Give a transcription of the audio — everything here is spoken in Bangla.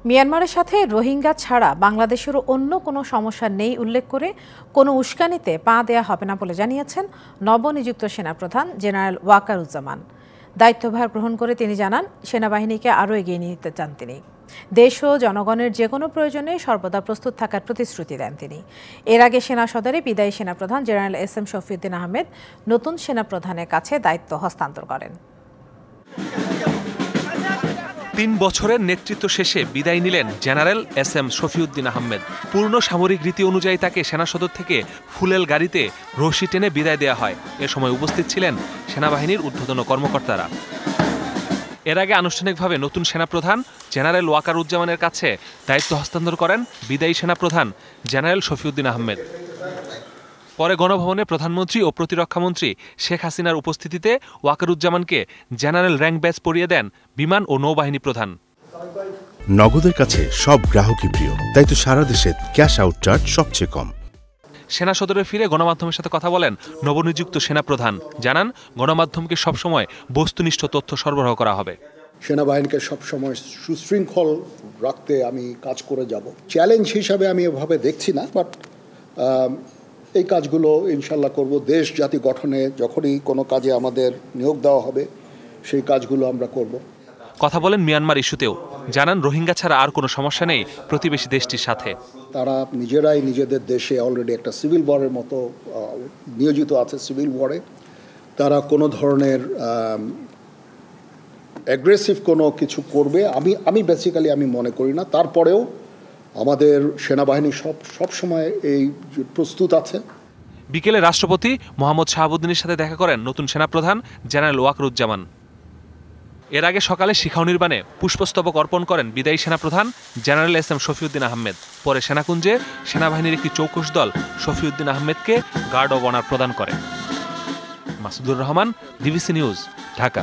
মিয়ানমারের সাথে রোহিঙ্গা ছাড়া বাংলাদেশেরও অন্য কোনো সমস্যা নেই উল্লেখ করে কোনো উস্কানিতে পা দেয়া হবে না বলে জানিয়েছেন নবনিযুক্ত সেনাপ্রধান জেনারেল ওয়াকারুজ্জামান। দায়িত্বভার গ্রহণ করে তিনি জানান, সেনাবাহিনীকে আরও এগিয়ে নিয়ে যেতে চান তিনি। দেশ ও জনগণের যে কোনো প্রয়োজনে সর্বদা প্রস্তুত থাকার প্রতিশ্রুতি দেন তিনি। এর আগে সেনা সদরে বিদায়ী সেনাপ্রধান general S M Shafiuddin Ahmed নতুন সেনাপ্রধানের কাছে দায়িত্ব হস্তান্তর করেন। ৩ বছরের নেতৃত্ব শেষে বিদায় নিলেন general S M Shafiuddin Ahmed. পূর্ণ সামরিক রীতি অনুযায়ী তাকে সেনা সদর থেকে ফুলেল গাড়িতে রশি টেনে বিদায় দেওয়া হয়। এ সময় উপস্থিত ছিলেন সেনাবাহিনীর ঊর্ধ্বতন কর্মকর্তারা। এর আগে আনুষ্ঠানিকভাবে নতুন সেনাপ্রধান জেনারেল ওয়াকারুজ্জামানের কাছে দায়িত্ব হস্তান্তর করেন বিদায়ী সেনাপ্রধান জেনারেল শফিউদ্দিন আহমেদ। পরে গণভবনে প্রধানমন্ত্রী ও প্রতিরক্ষামন্ত্রী শেখ হাসিনার উপস্থিতিতে ওয়াকারুজ্জামানকে জেনারেল র্যাঙ্ক ব্যাজ পরিয়ে দেন বিমান ও নৌবাহিনী প্রধান। নগদের কাছে সব গ্রাহকই প্রিয়, তাই তো সারা দেশে ক্যাশ আউট চার্জ সবচেয়ে কম। সেনা সদরে ফিরে গণমাধ্যমের সাথে কথা বলেন নবনিযুক্ত সেনাপ্রধান। জানান, গণমাধ্যমকে সবসময় বস্তুনিষ্ঠ তথ্য সরবরাহ করা হবে। সেনাবাহিনীকে সবসময় সুশৃঙ্খল রাখতে আমি কাজ করে যাব। চ্যালেঞ্জ হিসাবে আমি এভাবে দেখছি না, বাট এই কাজগুলো ইনশাল্লাহ করব। দেশ জাতি গঠনে যখনই কোনো কাজে আমাদের নিয়োগ দেওয়া হবে, সেই কাজগুলো আমরা করব। কথা বলেন মিয়ানমার ইস্যুতেও। জানান, রোহিঙ্গা ছাড়া আর কোনো সমস্যা নেই প্রতিবেশী দেশটির সাথে। তারা নিজেরাই নিজেদের দেশে অলরেডি একটা সিভিল ওয়ারের মতো নিয়োজিত আছে। সিভিল ওয়ারে তারা কোনো ধরনের অ্যাগ্রেসিভ কোনো কিছু করবে আমি বেসিক্যালি আমি মনে করি না। তারপরেও আমাদের সেনাবাহিনী সব সময় এই প্রস্তুত আছে। বিকেলে রাষ্ট্রপতি মোহাম্মদ শাহাবুদ্দিনের সাথে দেখা করেন নতুন সেনাপ্রধান জেনারেল ওয়াকারুজ্জামান। এর আগে সকালে শিখাও নির্বাণে পুষ্পস্তবক অর্পণ করেন বিদায়ী সেনাপ্রধান general S M Shafiuddin Ahmed. পরে সেনাকুঞ্জে সেনাবাহিনীর একটি চৌকস দল শফিউদ্দিন আহমেদকে গার্ড অব অনার প্রদান করে। Masudur Rahman, DBC news, Dhaka.